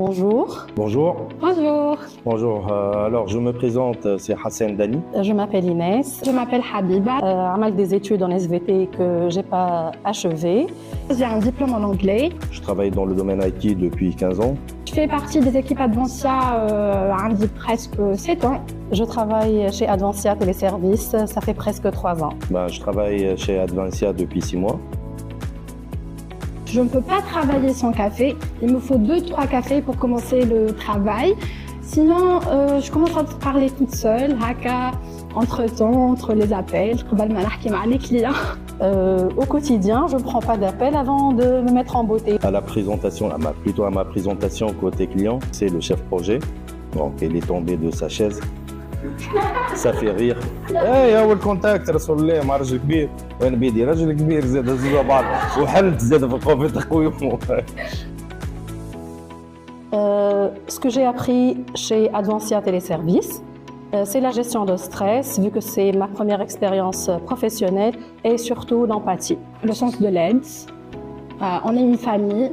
Bonjour. Bonjour. Bonjour. Bonjour. Alors, je me présente, c'est Hassan Dani. Je m'appelle Inès. Je m'appelle Habiba. J'ai des études en SVT que j'ai pas achevées. J'ai un diplôme en anglais. Je travaille dans le domaine IT depuis 15 ans. Je fais partie des équipes Advansia presque 7 ans. Je travaille chez Advansia Téléservices, ça fait presque 3 ans. Je travaille chez Advansia depuis 6 mois. Je ne peux pas travailler sans café. Il me faut 2-3 cafés pour commencer le travail. Sinon, je commence à parler toute seule, entre-temps, entre les appels, les clients. Au quotidien, je ne prends pas d'appel avant de me mettre en beauté. À la présentation, plutôt à ma présentation côté client, c'est le chef projet. Donc, il est tombé de sa chaise. Ça fait rire. ايه اول كونتاكت رسول الله مع راجل كبير وانا بيدي راجل كبير زاد هزوا بعض وحلت زاد في القوة تقويم. Ce que j'ai appris chez Advansia Téléservices, c'est la gestion de stress, vu que c'est ma première expérience professionnelle, et surtout l'empathie. Le sens de l'aide. On est une famille.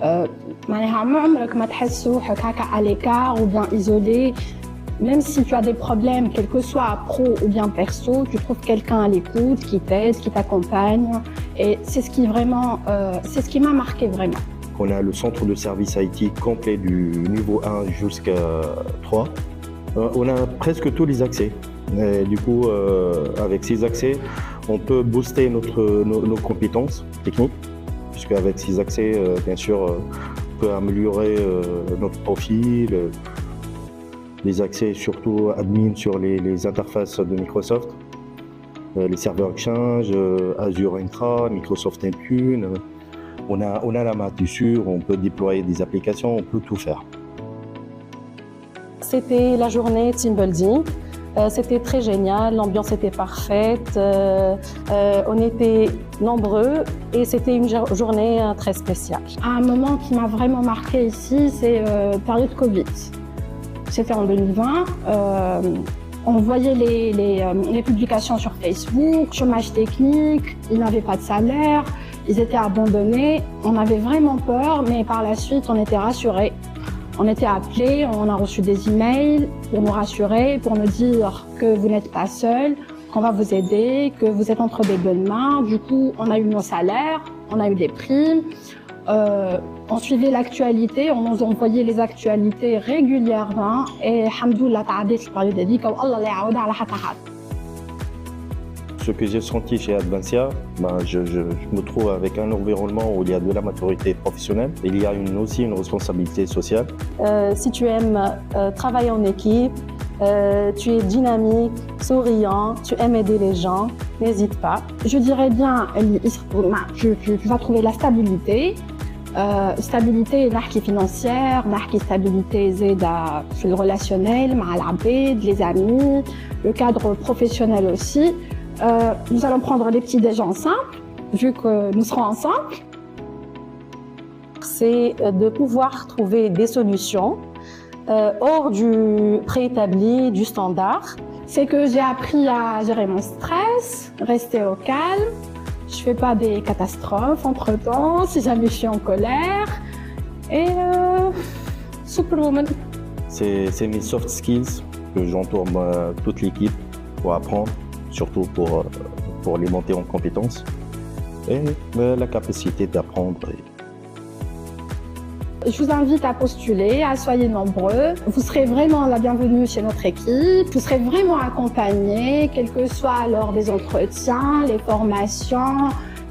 À l'écart ou bien isolé. Même si tu as des problèmes, quel que soit pro ou bien perso, tu trouves quelqu'un à l'écoute, qui t'aide, qui t'accompagne. Et c'est ce qui m'a marqué vraiment. On a le centre de service IT complet du niveau 1 jusqu'à 3. On a presque tous les accès. Et du coup, avec ces accès, on peut booster nos compétences techniques. Puisque avec ces accès, bien sûr, on peut améliorer notre profil. Les accès surtout admin sur les interfaces de Microsoft, les serveurs Exchange, Azure Intra, Microsoft Intune. On a la main dessus, on peut déployer des applications, on peut tout faire. C'était la journée team building. C'était très génial, l'ambiance était parfaite, on était nombreux et c'était une journée très spéciale. Un moment qui m'a vraiment marqué ici, c'est période Covid. C'était en 2020. On voyait les publications sur Facebook, chômage technique, ils n'avaient pas de salaire, ils étaient abandonnés. On avait vraiment peur, mais par la suite, on était rassurés. On était appelés, on a reçu des emails pour nous rassurer, pour nous dire que vous n'êtes pas seuls, qu'on va vous aider, que vous êtes entre des bonnes mains. Du coup, on a eu nos salaires, on a eu des primes. On suivait l'actualité, on nous envoyait les actualités régulièrement et alhamdoulilah تعديت البريود هذيك والله لا يعاودها على حتى حد. Ce que j'ai senti chez Advansia, je me trouve avec un environnement où il y a de la maturité professionnelle. Il y a aussi une responsabilité sociale. Si tu aimes travailler en équipe, tu es dynamique, souriant, tu aimes aider les gens, n'hésite pas. Je dirais bien, tu vas trouver la stabilité. Stabilité financière, stabilité في relationnel, مع العباد, les amis, le cadre professionnel aussi. Nous allons prendre les petits déj ensemble, vu que nous serons ensemble. C'est de pouvoir trouver des solutions hors du préétabli, du standard. C'est que j'ai appris à gérer mon stress, rester au calme. Je fais pas des catastrophes entre-temps, si jamais je suis en colère. Et Superwoman. C'est mes soft skills que j'entoure toute l'équipe pour apprendre, surtout pour les monter en compétences. Et la capacité d'apprendre. Je vous invite à postuler, soyez nombreux. Vous serez vraiment la bienvenue chez notre équipe. Vous serez vraiment accompagnés, quel que soit lors des entretiens, les formations.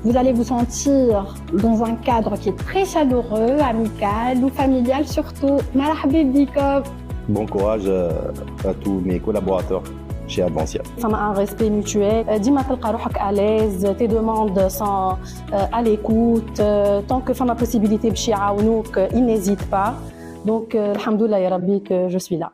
Vous allez vous sentir dans un cadre qui est très chaleureux, amical ou familial surtout. Marhaba bikom. Bon courage à tous mes collaborateurs chez Advansia. فما un respect mutuel. ديما تلقى روحك à l'aise, tes demandes sont à l'écoute. Tant que فما possibilité باش يعاونوك, ils n'hésitent pas. Donc, alhamdoulilah ya Rabbi que je suis là.